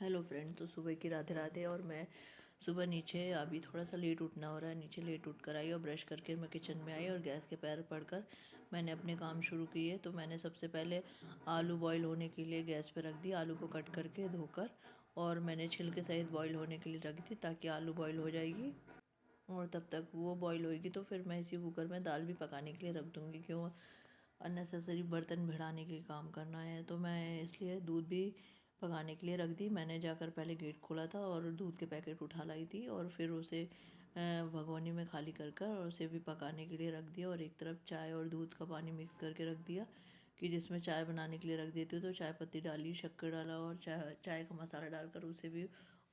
Hello friend. तो सुबह की राधे राधे। और मैं सुबह नीचे अभी थोड़ा सा लेट उठना हो रहा है, नीचे लेट उठ कर आई और ब्रश करके मैं किचन में आई और गैस के पैर पड़कर मैंने अपने काम शुरू किए। तो मैंने सबसे पहले आलू बॉईल होने के लिए गैस पे रख दिया, आलू को कट करके धोकर, और मैंने छिलके सहित बॉईल होने के लिए रख दी ताकि आलू बॉईल हो जाएगी। और तब तक वो बॉईल होएगी तो फिर मैं इसी कुकर में दाल भी पकाने के लिए रख दूँगी। क्यों अननेसेसरी बर्तन भिड़ाने के काम करना है, तो मैं इसलिए दूध भी पकाने के लिए रख दी। मैंने जाकर पहले गेट खोला था और दूध के पैकेट उठा लाई थी और फिर उसे भगोनी में खाली कर कर और उसे भी पकाने के लिए रख दिया। और एक तरफ चाय और दूध का पानी मिक्स करके रख दिया कि जिसमें चाय बनाने के लिए रख देती हूँ। तो चाय पत्ती डाली, शक्कर डाला और चाय का मसाला डालकर उसे भी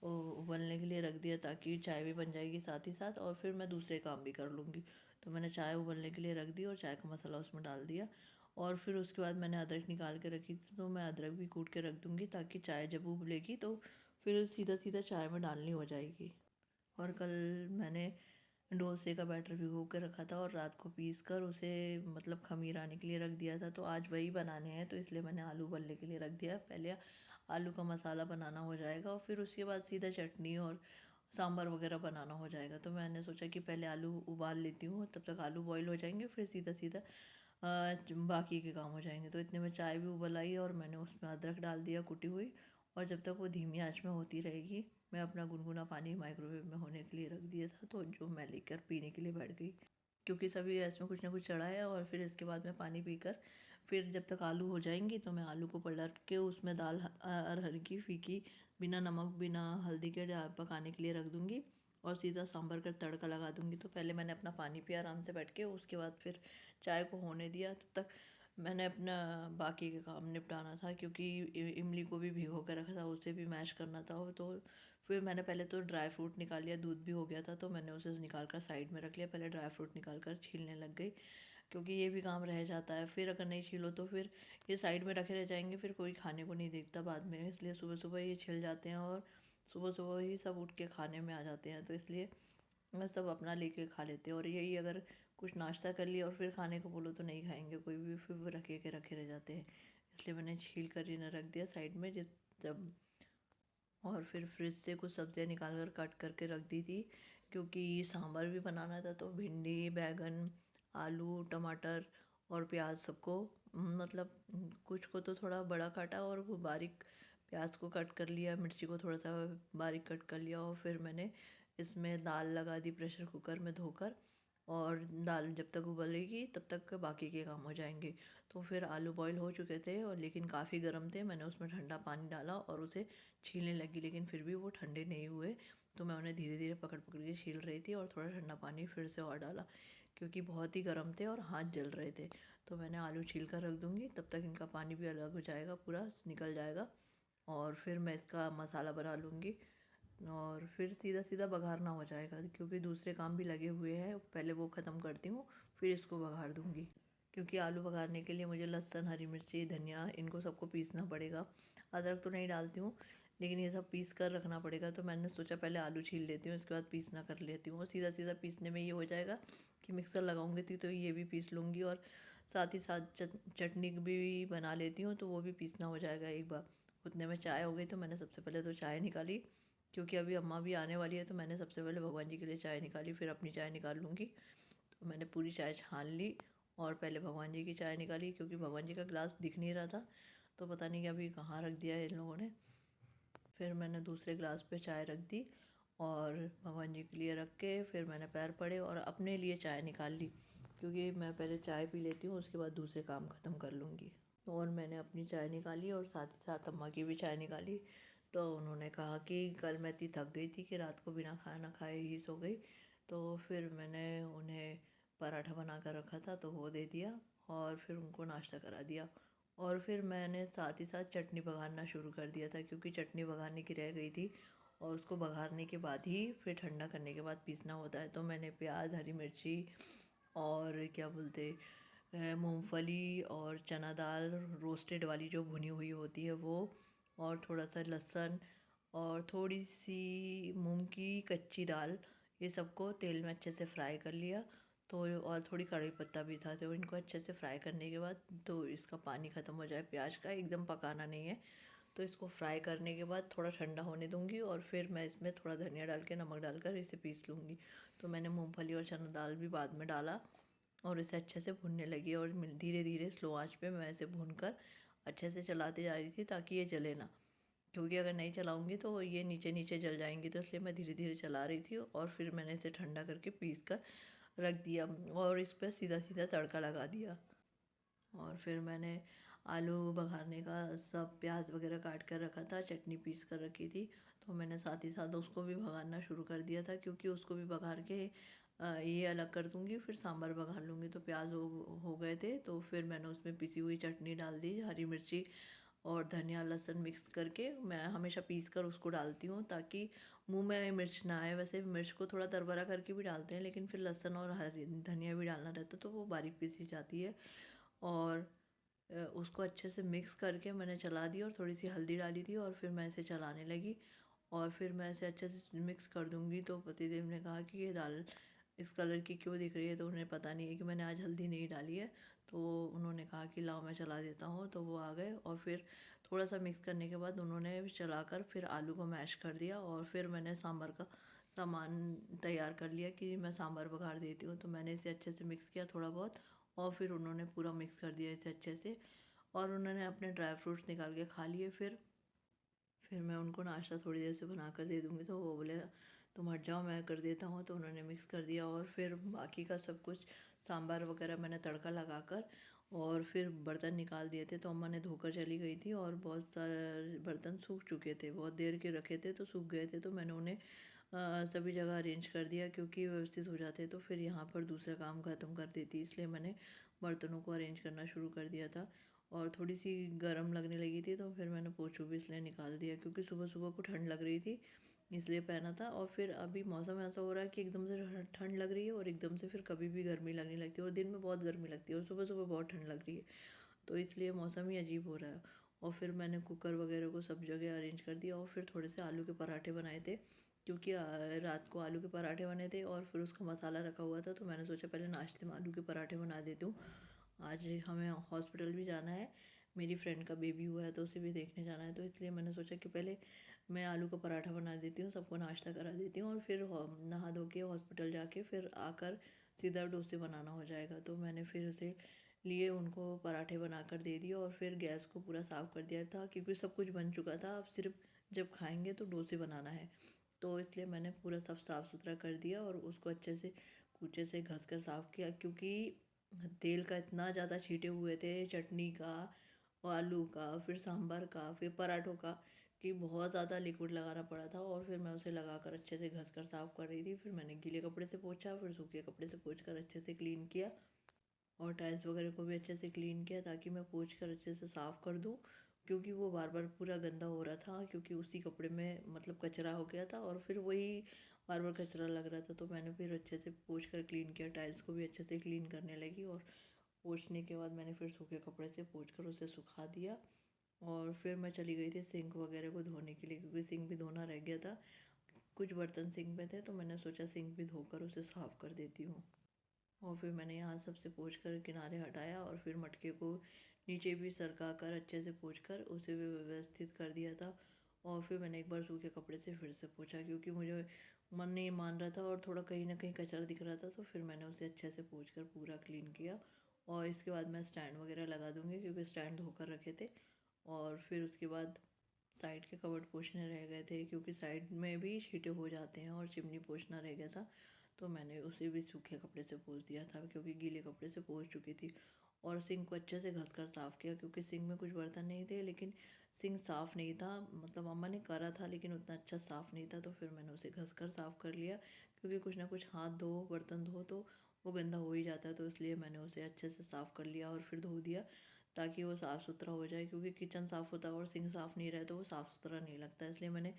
उबलने के लिए रख दिया ताकि चाय भी बन जाएगी साथ ही साथ, और फिर मैं दूसरे काम भी कर लूँगी। तो मैंने चाय उबलने के लिए रख दी और चाय का मसाला उसमें डाल दिया। और फिर उसके बाद मैंने अदरक निकाल के रखी थी, तो मैं अदरक भी कूट के रख दूँगी ताकि चाय जब उबलेगी तो फिर सीधा सीधा चाय में डालनी हो जाएगी। और कल मैंने डोसे का बैटर भिगो के रखा था और रात को पीस कर उसे मतलब खमीर आने के लिए रख दिया था। तो आज वही बनाने हैं, तो इसलिए मैंने आलू उबलने के लिए रख दिया। पहले आलू का मसाला बनाना हो जाएगा और फिर उसके बाद सीधा चटनी और सांभर वगैरह बनाना हो जाएगा। तो मैंने सोचा कि पहले आलू उबाल लेती हूँ, तब तक आलू बॉईल हो जाएंगे, फिर सीधा सीधा बाकी के काम हो जाएंगे। तो इतने में चाय भी उबल आई और मैंने उसमें अदरक डाल दिया कुटी हुई। और जब तक वो धीमी आंच में होती रहेगी, मैं अपना गुनगुना पानी माइक्रोवेव में होने के लिए रख दिया था, तो जो मैं लेकर पीने के लिए बैठ गई, क्योंकि सभी गैस में कुछ ना कुछ चढ़ा है। और फिर इसके बाद मैं पानी पीकर फिर जब तक आलू हो जाएंगी तो मैं आलू को पलट के उसमें दाल अरहर की फीकी बिना नमक बिना हल्दी के पकाने के लिए रख दूँगी और सीधा सांभर का तड़का लगा दूँगी। तो पहले मैंने अपना पानी पिया आराम से बैठ के, उसके बाद फिर चाय को होने दिया। तब तक मैंने अपना बाकी के काम निपटाना था, क्योंकि इमली को भी भिगो के रखा था, उसे भी मैश करना था। तो फिर मैंने पहले तो ड्राई फ्रूट निकाल लिया, दूध भी हो गया था तो मैंने उसे निकाल कर साइड में रख लिया। पहले ड्राई फ्रूट निकाल कर छीलने लग गई, क्योंकि ये भी काम रह जाता है। फिर अगर नहीं छीलो तो फिर ये साइड में रखे रह जाएंगे, फिर कोई खाने को नहीं देखता बाद में। इसलिए सुबह सुबह ये छिल जाते हैं और सुबह सुबह ही सब उठ के खाने में आ जाते हैं। तो इसलिए सब अपना लेके खा लेते हैं। और यही अगर कुछ नाश्ता कर लिया और फिर खाने को बोलो तो नहीं खाएंगे कोई भी, फिर वो रखे के रखे रह जाते हैं। इसलिए मैंने छील कर इन्हें रख दिया साइड में। जब जब और फिर फ्रिज से कुछ सब्जियां निकाल कर काट करके रख दी थी, क्योंकि सांभर भी बनाना था। तो भिंडी, बैगन, आलू, टमाटर और प्याज सबको मतलब कुछ को तो थोड़ा बड़ा काटा और वो बारीक प्याज को कट कर लिया, मिर्ची को थोड़ा सा बारीक कट कर लिया। और फिर मैंने इसमें दाल लगा दी प्रेशर कुकर में धोकर, और दाल जब तक उबलेगी तब तक बाकी के काम हो जाएंगे। तो फिर आलू बॉईल हो चुके थे और लेकिन काफ़ी गर्म थे। मैंने उसमें ठंडा पानी डाला और उसे छीलने लगी, लेकिन फिर भी वो ठंडे नहीं हुए। तो मैं उन्हें धीरे धीरे पकड़ पकड़ के छील रही थी और थोड़ा ठंडा पानी फिर से और डाला, क्योंकि बहुत ही गर्म थे और हाथ जल रहे थे। तो मैंने आलू छील कर रख दूँगी, तब तक इनका पानी भी अलग हो जाएगा, पूरा निकल जाएगा। और फिर मैं इसका मसाला बना लूँगी और फिर सीधा सीधा बघारना हो जाएगा, क्योंकि दूसरे काम भी लगे हुए हैं। पहले वो ख़त्म करती हूँ, फिर इसको बघार दूँगी। क्योंकि आलू बघारने के लिए मुझे लहसुन, हरी मिर्ची, धनिया इनको सबको पीसना पड़ेगा। अदरक तो नहीं डालती हूँ, लेकिन ये सब पीस कर रखना पड़ेगा। तो मैंने सोचा पहले आलू छील लेती हूँ, इसके बाद पीसना कर लेती हूँ। और सीधा सीधा पीसने में ये हो जाएगा कि मिक्सर लगाऊंगी थी तो ये भी पीस लूँगी, और साथ ही साथ चटनी भी बना लेती हूँ, तो वो भी पीसना हो जाएगा एक बार। उतने में चाय हो गई, तो मैंने सबसे पहले तो चाय निकाली, क्योंकि अभी अम्मा भी आने वाली है। तो मैंने सबसे पहले भगवान जी के लिए चाय निकाली, फिर अपनी चाय निकाल लूँगी। तो मैंने पूरी चाय छान ली और पहले भगवान जी की चाय निकाली, क्योंकि भगवान जी का गिलास दिख नहीं रहा था, तो पता नहीं कि अभी कहाँ रख दिया है इन लोगों ने। फिर मैंने दूसरे गिलास पे चाय रख दी और भगवान जी के लिए रख के फिर मैंने पैर पड़े और अपने लिए चाय निकाल ली, क्योंकि मैं पहले चाय पी लेती हूँ, उसके बाद दूसरे काम ख़त्म कर लूँगी। और मैंने अपनी चाय निकाली और साथ ही साथ अम्मा की भी चाय निकाली। तो उन्होंने कहा कि कल मैं इतनी थक गई थी कि रात को बिना खाना खाए ही सो गई। तो फिर मैंने उन्हें पराठा बना कर रखा था तो वो दे दिया और फिर उनको नाश्ता करा दिया। और फिर मैंने साथ ही साथ चटनी बघारना शुरू कर दिया था, क्योंकि चटनी बघारने की रह गई थी और उसको बघारने के बाद ही फिर ठंडा करने के बाद पीसना होता है। तो मैंने प्याज, हरी मिर्ची और क्या बोलते मूंगफली और चना दाल रोस्टेड वाली जो भुनी हुई होती है वो, और थोड़ा सा लहसुन और थोड़ी सी मूंग की कच्ची दाल, ये सबको तेल में अच्छे से फ्राई कर लिया। तो और थोड़ी कड़ी पत्ता भी था, तो इनको अच्छे से फ्राई करने के बाद तो इसका पानी ख़त्म हो जाए प्याज का, एकदम पकाना नहीं है। तो इसको फ्राई करने के बाद थोड़ा ठंडा होने दूँगी और फिर मैं इसमें थोड़ा धनिया डाल के नमक डालकर इसे पीस लूँगी। तो मैंने मूँगफली और चना दाल भी बाद में डाला और इसे अच्छे से भुनने लगी और धीरे धीरे स्लो आँच पे मैं इसे भूनकर अच्छे से चलाते जा रही थी ताकि ये जले ना, क्योंकि अगर नहीं चलाऊँगी तो ये नीचे नीचे जल जाएंगी। तो इसलिए मैं धीरे धीरे चला रही थी और फिर मैंने इसे ठंडा करके पीस कर रख दिया और इस पर सीधा सीधा तड़का लगा दिया। और फिर मैंने आलू बघारने का सब प्याज वगैरह काट कर रखा था, चटनी पीस कर रखी थी, तो मैंने साथ ही साथ उसको भी भगाना शुरू कर दिया था, क्योंकि उसको भी बघार के ये अलग कर दूँगी, फिर सांभर बघार लूँगी। तो प्याज हो गए थे तो फिर मैंने उसमें पिसी हुई चटनी डाल दी, हरी मिर्ची और धनिया लहसुन मिक्स करके। मैं हमेशा पीस कर उसको डालती हूँ ताकि मुंह में मिर्च ना आए। वैसे मिर्च को थोड़ा दरबरा करके भी डालते हैं, लेकिन फिर लहसुन और हरी धनिया भी डालना रहता है तो वो बारीक पीसी जाती है। और उसको अच्छे से मिक्स करके मैंने चला दी और थोड़ी सी हल्दी डाली थी और फिर मैं इसे चलाने लगी और फिर मैं इसे अच्छे से मिक्स कर दूँगी। तो पतिदेव ने कहा कि ये दाल इस कलर की क्यों दिख रही है, तो उन्हें पता नहीं है कि मैंने आज हल्दी नहीं डाली है। तो उन्होंने कहा कि लाओ मैं चला देता हूँ, तो वो आ गए और फिर थोड़ा सा मिक्स करने के बाद उन्होंने चलाकर फिर आलू को मैश कर दिया और फिर मैंने सांभर का सामान तैयार कर लिया कि मैं सांभर बघार देती हूँ। तो मैंने इसे अच्छे से मिक्स किया थोड़ा बहुत और फिर उन्होंने पूरा मिक्स कर दिया इसे अच्छे से और उन्होंने अपने ड्राई फ्रूट्स निकाल के खा लिए। फिर मैं उनको नाश्ता थोड़ी देर से बना कर दे दूँगी, तो वो बोले तुम हट जाओ मैं कर देता हूँ। तो उन्होंने मिक्स कर दिया और फिर बाकी का सब कुछ सांभर वगैरह मैंने तड़का लगाकर और फिर बर्तन निकाल दिए थे। तो अम्मा ने धोकर चली गई थी और बहुत सारे बर्तन सूख चुके थे, बहुत देर के रखे थे तो सूख गए थे। तो मैंने उन्हें सभी जगह अरेंज कर दिया, क्योंकि व्यवस्थित हो जाते तो फिर यहाँ पर दूसरा काम ख़त्म कर देती, इसलिए मैंने बर्तनों को अरेंज करना शुरू कर दिया था। और थोड़ी सी गर्म लगने लगी थी तो फिर मैंने पोछू भी इसलिए निकाल दिया, क्योंकि सुबह सुबह को ठंड लग रही थी इसलिए पहना था। और फिर अभी मौसम ऐसा हो रहा है कि एकदम से ठंड लग रही है और एकदम से फिर कभी भी गर्मी लगने लगती है और दिन में बहुत गर्मी लगती है और सुबह सुबह बहुत ठंड लग रही है। तो इसलिए मौसम ही अजीब हो रहा है। और फिर मैंने कुकर वगैरह को सब जगह अरेंज कर दिया और फिर थोड़े से आलू के पराठे बनाए थे, क्योंकि रात को आलू के पराठे बने थे और फिर उसका मसाला रखा हुआ था। तो मैंने सोचा पहले नाश्ते में आलू के पराठे बना देती हूँ। आज हमें हॉस्पिटल भी जाना है, मेरी फ्रेंड का बेबी हुआ है तो उसे भी देखने जाना है। तो इसलिए मैंने सोचा कि पहले मैं आलू का पराठा बना देती हूँ, सबको नाश्ता करा देती हूँ और फिर नहा धो के हॉस्पिटल जाके फिर आकर सीधा डोसे बनाना हो जाएगा। तो मैंने फिर उसे लिए उनको पराठे बनाकर दे दिए और फिर गैस को पूरा साफ़ कर दिया था, क्योंकि सब कुछ बन चुका था, अब सिर्फ जब खाएंगे तो डोसे बनाना है। तो इसलिए मैंने पूरा सब साफ़ सुथरा कर दिया और उसको अच्छे से कूचे से घस कर साफ़ किया, क्योंकि तेल का इतना ज़्यादा छींटे हुए थे चटनी का, आलू का, फिर सांभर का, फिर पराठों का, कि बहुत ज़्यादा लिक्विड लगाना पड़ा था। और फिर मैं उसे लगाकर अच्छे से घस कर साफ़ कर रही थी। फिर मैंने गीले कपड़े से पोंछा, फिर सूखे कपड़े से पोंछ कर अच्छे से क्लीन किया और टाइल्स वगैरह को भी अच्छे से क्लीन किया ताकि मैं पोंछ कर अच्छे से साफ़ कर दूँ, क्योंकि वो बार बार पूरा गंदा हो रहा था, क्योंकि उसी कपड़े में मतलब कचरा हो गया था और फिर वही बार बार कचरा लग रहा था। तो मैंने फिर अच्छे से पोंछ कर क्लीन किया, टाइल्स को भी अच्छे से क्लीन करने लगी और पोंछने के बाद मैंने फिर सूखे कपड़े से पोंछ कर उसे सुखा दिया। और फिर मैं चली गई थी सिंक वगैरह को धोने के लिए, क्योंकि सिंक भी धोना रह गया था, कुछ बर्तन सिंक में थे तो मैंने सोचा सिंक भी धोकर उसे साफ़ कर देती हूँ। और फिर मैंने यहाँ सबसे पोंछ कर किनारे हटाया और फिर मटके को नीचे भी सरका कर अच्छे से पोंछ कर उसे भी व्यवस्थित कर दिया था। और फिर मैंने एक बार सूखे कपड़े से फिर से पोंछा, क्योंकि मुझे मन नहीं मान रहा था और थोड़ा कहीं ना कहीं कचरा दिख रहा था। तो फिर मैंने उसे अच्छे से पोंछ कर पूरा क्लीन किया और इसके बाद मैं स्टैंड वगैरह लगा दूँगी, क्योंकि स्टैंड धोकर रखे थे। और फिर उसके बाद साइड के कबर्ड पोंछने रह गए थे, क्योंकि साइड में भी छींटे हो जाते हैं और चिमनी पोंछना रह गया था। तो मैंने उसे भी सूखे कपड़े से पोंछ दिया था, क्योंकि गीले कपड़े से पोंछ चुकी थी। और सिंक को अच्छे से घस कर साफ़ किया, क्योंकि सिंक में कुछ बर्तन नहीं थे, लेकिन सिंक साफ़ नहीं था, मतलब अम्मा ने करा था लेकिन उतना अच्छा साफ़ नहीं था। तो फिर मैंने उसे घस कर साफ़ कर लिया, क्योंकि कुछ ना कुछ हाथ धो बर्तन धो तो वो गंदा हो ही जाता है। तो इसलिए मैंने उसे अच्छे से साफ़ कर लिया और फिर धो दिया, ताकि वो साफ़ सुथरा हो जाए, क्योंकि किचन साफ़ होता है और सिंक साफ़ नहीं रहे तो वो साफ़ सुथरा नहीं लगता। इसलिए मैंने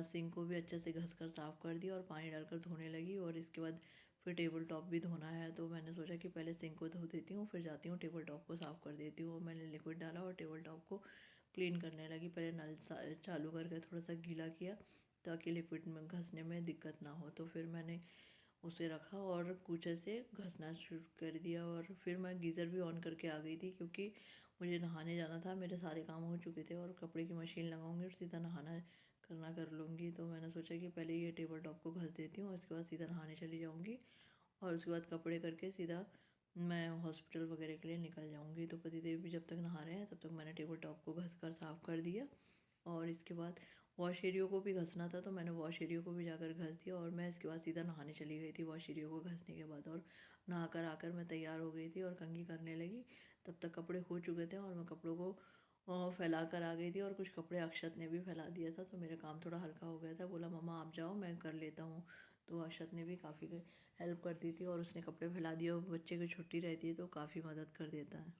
सिंक को भी अच्छे से घस कर साफ़ कर दिया और पानी डालकर धोने लगी। और इसके बाद फिर टेबल टॉप भी धोना है, तो मैंने सोचा कि पहले सिंक को धो देती हूँ, फिर जाती हूँ टेबल टॉप को साफ़ कर देती हूँ। मैंने लिक्विड डाला और टेबल टॉप को क्लीन करने लगी। पहले नल चालू करके थोड़ा सा गीला किया, ताकि लिक्विड में घसने में दिक्कत ना हो। तो फिर मैंने उसे रखा और कूचे से घसना शुरू कर दिया। और फिर मैं गीज़र भी ऑन करके आ गई थी, क्योंकि मुझे नहाने जाना था, मेरे सारे काम हो चुके थे और कपड़े की मशीन लगाऊंगी और सीधा नहाना करना कर लूँगी। तो मैंने सोचा कि पहले ये टेबल टॉप को घस देती हूँ और उसके बाद सीधा नहाने चली जाऊँगी और उसके बाद कपड़े करके सीधा मैं हॉस्पिटल वगैरह के लिए निकल जाऊँगी। तो पतिदेव भी जब तक नहा रहे हैं तब तक मैंने टेबल टॉप को घस कर साफ़ कर दिया और इसके बाद वॉश एरिया को भी घसना था, तो मैंने वॉश एरिया को भी जाकर घस दिया और मैं इसके बाद सीधा नहाने चली गई थी वॉश एरिया को घसने के बाद। और नहा कर आकर मैं तैयार हो गई थी और कंघी करने लगी। तब तक कपड़े हो चुके थे और मैं कपड़ों को फैला कर आ गई थी और कुछ कपड़े अक्षत ने भी फैला दिया था, तो मेरा काम थोड़ा हल्का हो गया था। बोला मम्मा आप जाओ मैं कर लेता हूँ। तो अक्षत ने भी काफ़ी हेल्प कर दी थी और उसने कपड़े फैला दिए और बच्चे की छुट्टी रहती है तो काफ़ी मदद कर देता है।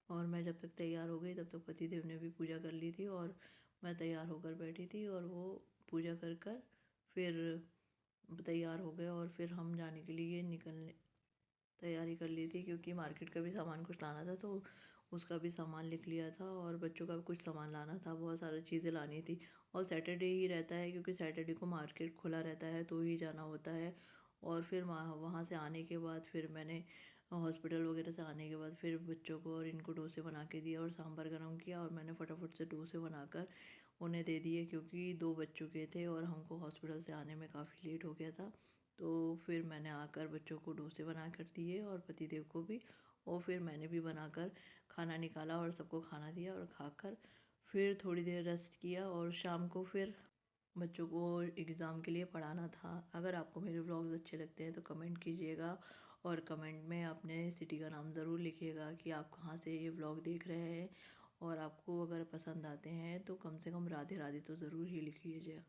और मैं जब तक तैयार हो गई तब तक पतिदेव ने भी पूजा कर ली थी और मैं तैयार होकर बैठी थी और वो पूजा कर कर फिर तैयार हो गए और फिर हम जाने के लिए निकलने तैयारी कर ली थी, क्योंकि मार्केट का भी सामान कुछ लाना था तो उसका भी सामान लिख लिया था और बच्चों का भी कुछ सामान लाना था, बहुत सारी चीज़ें लानी थी। और सैटरडे ही रहता है क्योंकि सैटरडे को मार्केट खुला रहता है तो ही जाना होता है। और फिर वहाँ से आने के बाद फिर मैंने हॉस्पिटल वगैरह से आने के बाद फिर बच्चों को और इनको डोसे बना के दिया और सांभर गर्म किया और मैंने फटाफट से डोसे बनाकर उन्हें दे दिए, क्योंकि 2 बज चुके थे और हमको हॉस्पिटल से आने में काफ़ी लेट हो गया था। तो फिर मैंने आकर बच्चों को डोसे बना कर दिए और पतिदेव को भी, और फिर मैंने भी बनाकर खाना निकाला और सबको खाना दिया और खाकर फिर थोड़ी देर रेस्ट किया और शाम को फिर बच्चों को एग्ज़ाम के लिए पढ़ाना था। अगर आपको मेरे व्लॉग्स अच्छे लगते हैं तो कमेंट कीजिएगा और कमेंट में अपने सिटी का नाम ज़रूर लिखिएगा कि आप कहाँ से ये व्लॉग देख रहे हैं। और आपको अगर पसंद आते हैं तो कम से कम राधे राधे तो ज़रूर ही लिख लीजिएगा।